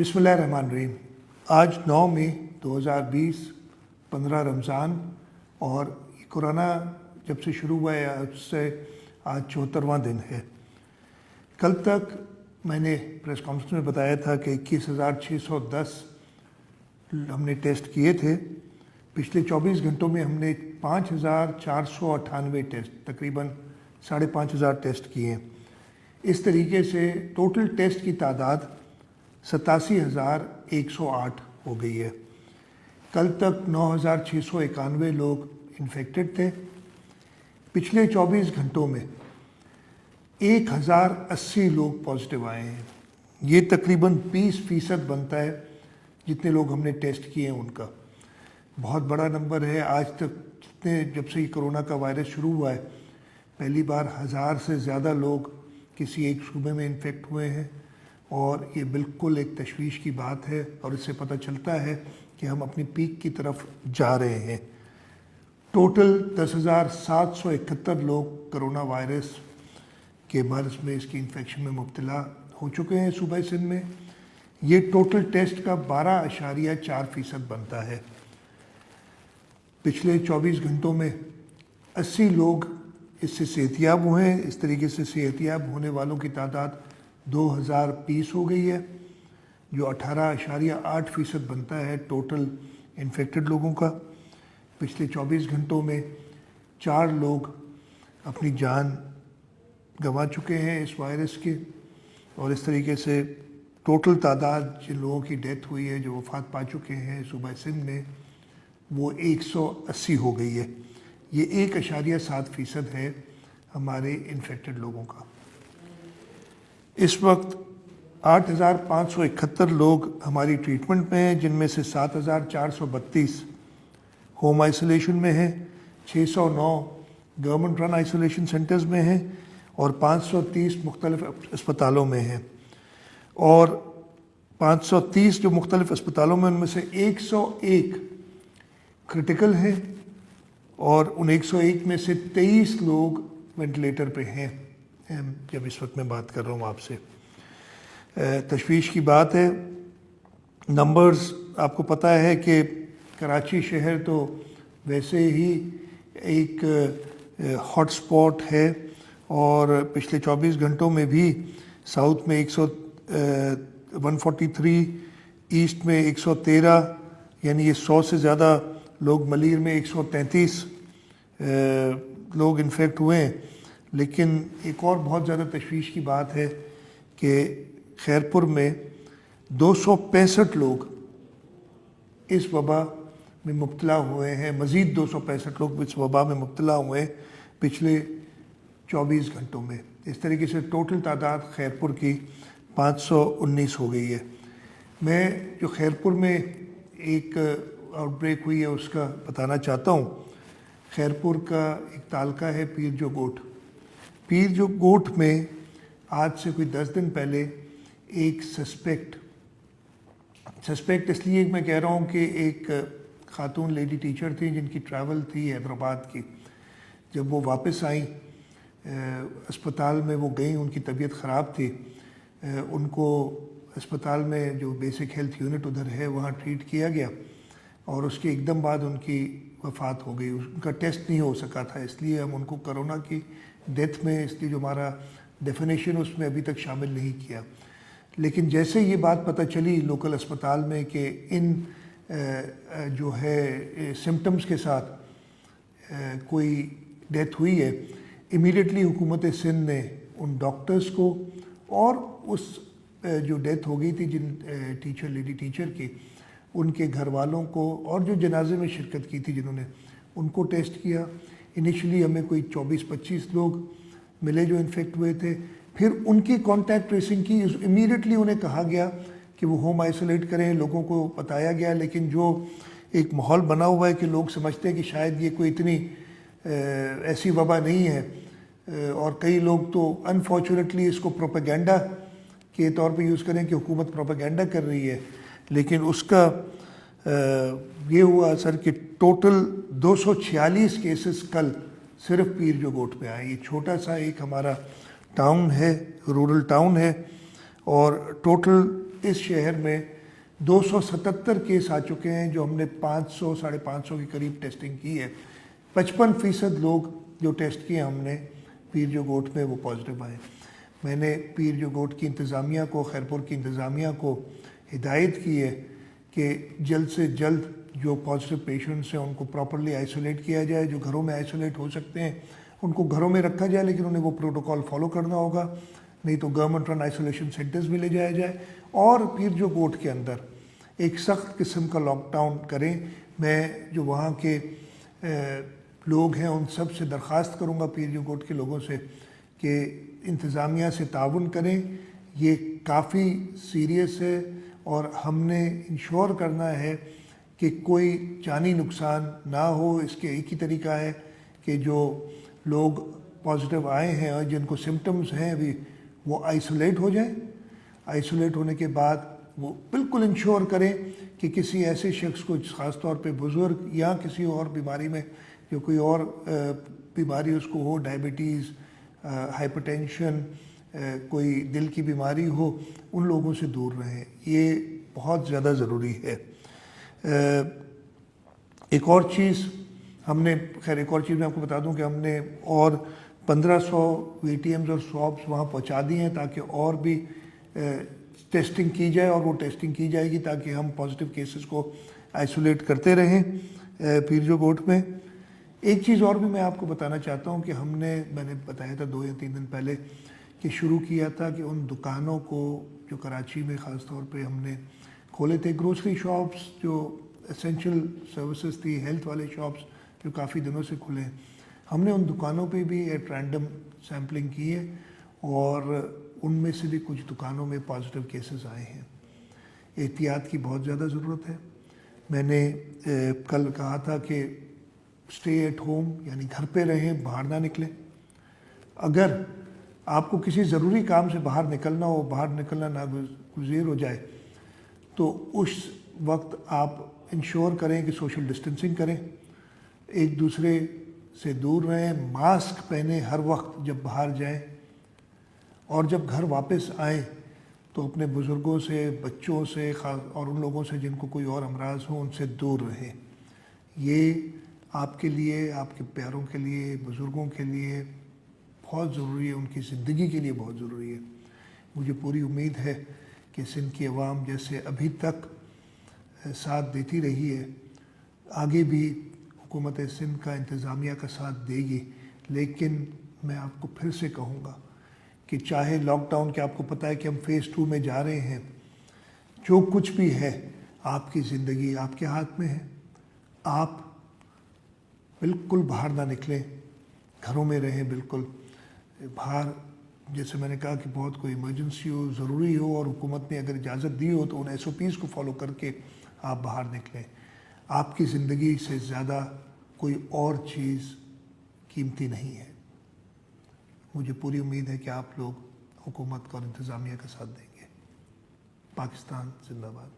बिस्मिल्लाहिर्रहमानिर्रहीम। आज 9 मई 2020, 15 रमज़ान, और कोरोना जब से शुरू हुआ है उससे आज 74वां दिन है। कल तक मैंने प्रेस कॉन्फ्रेंस में बताया था कि 21,610 हमने टेस्ट किए थे। पिछले 24 घंटों में हमने 5,498 टेस्ट, तकरीबन 5,500 टेस्ट किए। इस तरीके से टोटल टेस्ट की तादाद 87,108 हो गई है। कल तक 9,691 लोग इन्फेक्टेड थे। पिछले 24 घंटों में 1,080 लोग पॉजिटिव आए हैं। ये तकरीबन 20% बनता है जितने लोग हमने टेस्ट किए हैं उनका। बहुत बड़ा नंबर है। आज तक जितने जब से ये कोरोना का वायरस शुरू हुआ है, पहली बार 1,000 से ज़्यादा लोग किसी एक सूबे में इन्फेक्ट हुए हैं, और ये बिल्कुल एक तशवीश की बात है। और इससे पता चलता है कि हम अपनी पीक की तरफ जा रहे हैं। टोटल 10,771 लोग कोरोना वायरस के मर्ज़ में, इसकी इन्फेक्शन में मुब्तला हो चुके हैं सूबा सिंध में। ये टोटल टेस्ट का 12.4% बनता है। पिछले 24 घंटों में 80 लोग इससे सेहतियाब हुए हैं। इस तरीके से सेहतियाब होने वालों की तादाद 2,020 हो गई है, जो 18.8% बनता है टोटल इन्फेक्टेड लोगों का। पिछले 24 घंटों में 4 लोग अपनी जान गंवा चुके हैं इस वायरस के, और इस तरीके से टोटल तादाद जिन लोगों की डेथ हुई है, जो वफ़ात पा चुके हैं सूबा सिंध में, वो 180 हो गई है। ये 1.7% है हमारे इन्फेक्टेड लोगों का। इस वक्त 8,571 लोग हमारी ट्रीटमेंट में हैं, जिनमें से 7,432 होम आइसोलेशन में हैं, 609 गवर्नमेंट रन आइसोलेशन सेंटर्स में हैं, और 530 मुख्तलिफ अस्पतालों में हैं। और 530 जो मुख्तलिफ अस्पतालों में, उनमें से 101 क्रिटिकल हैं, और उन 101 में से 23 लोग वेंटिलेटर पे हैं जब इस वक्त मैं बात कर रहा हूँ आपसे। तशवीश की बात है। नंबर्स आपको पता है कि कराची शहर तो वैसे ही एक हॉट स्पॉट है, और पिछले 24 घंटों में भी साउथ में 143, ईस्ट में 113, यानी ये 100 से ज़्यादा लोग। मलीर में 133 लोग इन्फेक्ट हुए हैं। लेकिन एक और बहुत ज़्यादा तशवीश की बात है कि खैरपुर में 265 लोग इस वबा में मुब्तला हुए हैं। मज़ीद 265 लोग इस वबा में मुब्तला हुए हैं पिछले 24 घंटों में। इस तरीके से टोटल तादाद खैरपुर की 519 हो गई है। मैं जो खैरपुर में एक आउटब्रेक हुई है उसका बताना चाहता हूँ। खैरपुर का एक तालका है पीर जो गोट। पीर जो गोट में आज से कोई 10 दिन पहले एक सस्पेक्ट इसलिए मैं कह रहा हूँ कि एक खातून लेडी टीचर थी जिनकी ट्रैवल थी हैदराबाद की। जब वो वापस आई अस्पताल में वो गई, उनकी तबीयत ख़राब थी। उनको अस्पताल में जो बेसिक हेल्थ यूनिट उधर है वहाँ ट्रीट किया गया, और उसके एकदम बाद उनकी वफ़ात हो गई। उनका टेस्ट नहीं हो सका था, इसलिए हम उनको कोरोना की डेथ में, इसलिए जो हमारा डेफिनेशन उसमें अभी तक शामिल नहीं किया। लेकिन जैसे ये बात पता चली लोकल अस्पताल में कि इन जो है सिम्टम्स के साथ कोई डेथ हुई है, इमीडिएटली हुकूमत सिंध ने उन डॉक्टर्स को और उस जो डेथ हो गई थी जिन लेडी टीचर की, उनके घर वालों को, और जो जनाजे में शिरकत की थी जिन्होंने, उनको टेस्ट किया। इनिशियली हमें कोई 24-25 लोग मिले जो इन्फेक्ट हुए थे। फिर उनकी कॉन्टैक्ट ट्रेसिंग की। इमीडिएटली उन्हें कहा गया कि वो होम आइसोलेट करें, लोगों को बताया गया। लेकिन जो एक माहौल बना हुआ है कि लोग समझते हैं कि शायद ये कोई इतनी ऐसी वबा नहीं है, और कई लोग तो अनफॉर्चुनेटली इसको प्रोपेगेंडा के तौर पे यूज़ करें कि हुकूमत प्रोपेगेंडा कर रही है। लेकिन उसका ये हुआ असर कि टोटल 246 केसेस कल सिर्फ पीर जो गोट में आए। ये छोटा सा एक हमारा टाउन है, रूरल टाउन है, और टोटल اس شہر میں 277 کیس آ چکے ہیں جو ہم نے 500 550 کے قریب ٹیسٹنگ کی ہے. 55% لوگ جو ٹیسٹ کیے ہم نے پیر جو گوٹ میں وہ پازیٹیو آئے. میں نے پیر جو گوٹ کی انتظامیہ کو، خیرپور کی انتظامیہ کو ہدایت کی ہے کہ جلد سے جلد جو پازیٹیو پیشنٹس ہیں ان کو پراپرلی آئسولیٹ کیا جائے. جو گھروں میں آئسولیٹ ہو سکتے ہیں ان کو گھروں میں رکھا جائے، لیکن انہیں وہ پروٹوکول فالو کرنا ہوگا، نہیں تو گورنمنٹ رن آئسولیشن سینٹرز بھی لے جایا جائے. اور پیر جو گوٹ کے اندر ایک سخت قسم کا لاک ڈاؤن کریں. میں جو وہاں کے لوگ ہیں ان سب سے درخواست کروں گا، پیر جو گوٹ کے لوگوں سے، کہ انتظامیہ سے تعاون کریں. یہ کافی سیریس ہے اور ہم نے انشور کرنا ہے کہ کوئی جانی نقصان نہ ہو. اس کے ایک ہی طریقہ ہے کہ جو لوگ پازیٹیو آئے ہیں اور جن کو سمٹمز ہیں ابھی، وہ آئسولیٹ ہو جائیں. آئسولیٹ ہونے کے بعد وہ بالکل انشور کریں کہ کسی ایسے شخص کو، خاص طور پہ بزرگ یا کسی اور بیماری میں جو کوئی اور بیماری اس کو ہو، ڈائبٹیز، ہائپر ٹینشن، کوئی دل کی بیماری ہو، ان لوگوں سے دور رہیں. یہ بہت زیادہ ضروری ہے. ایک اور چیز میں آپ کو بتا دوں کہ ہم نے اور 1500 ATMs اور سوابس وہاں پہنچا دیے ہیں تاکہ اور بھی ٹیسٹنگ کی جائے، اور وہ ٹیسٹنگ کی جائے گی تاکہ ہم پازیٹیو کیسز کو آئسولیٹ کرتے رہیں پیر جو گوٹ میں. ایک چیز اور بھی میں آپ کو بتانا چاہتا ہوں کہ میں نے بتایا تھا 2 یا 3 دن پہلے کہ شروع کیا تھا کہ ان دکانوں کو جو کراچی میں خاص طور پہ ہم نے کھولے تھے، گروسری شاپس جو اسینشل سروسز تھی، ہیلتھ والے شاپس جو کافی دنوں سے کھلے ہیں، ہم نے ان دکانوں پہ بھی ایٹ رینڈم سیمپلنگ کی ہے اور ان میں سے بھی کچھ دکانوں میں پازیٹیو کیسز آئے ہیں. احتیاط کی بہت زیادہ ضرورت ہے. میں نے کل کہا تھا کہ اسٹے ایٹ ہوم، یعنی گھر پہ رہیں، باہر نہ نکلیں. اگر آپ کو کسی ضروری کام سے باہر نکلنا ہو، باہر نکلنا ناگزیر ہو جائے، تو اس وقت آپ انشور کریں کہ سوشل ڈسٹینسنگ کریں، ایک دوسرے سے دور رہیں، ماسک پہنیں ہر وقت جب باہر جائیں، اور جب گھر واپس آئیں تو اپنے بزرگوں سے، بچوں سے اور ان لوگوں سے جن کو کوئی اور امراض ہوں ان سے دور رہیں. یہ آپ کے لیے، آپ کے پیاروں کے لیے، بزرگوں کے لیے بہت ضروری ہے، ان کی زندگی کے لیے بہت ضروری ہے. مجھے پوری امید ہے کہ سندھ کی عوام جیسے ابھی تک ساتھ دیتی رہی ہے، آگے بھی حکومت سندھ کا، انتظامیہ کا ساتھ دے گی. لیکن میں آپ کو پھر سے کہوں گا کہ چاہے لاک ڈاؤن کے، آپ کو پتہ ہے کہ ہم فیز 2 میں جا رہے ہیں، جو کچھ بھی ہے آپ کی زندگی آپ کے ہاتھ میں ہے. آپ بالکل باہر نہ نکلیں، گھروں میں رہیں. بالکل باہر، جیسے میں نے کہا کہ بہت کوئی ایمرجنسی ہو، ضروری ہو اور حکومت نے اگر اجازت دی ہو تو ان SOPs کو فالو کر کے آپ باہر نکلیں. آپ کی زندگی سے زیادہ کوئی اور چیز قیمتی نہیں ہے. مجھے پوری امید ہے کہ آپ لوگ حکومت کا اور انتظامیہ کا ساتھ دیں گے. پاکستان زندہ باد.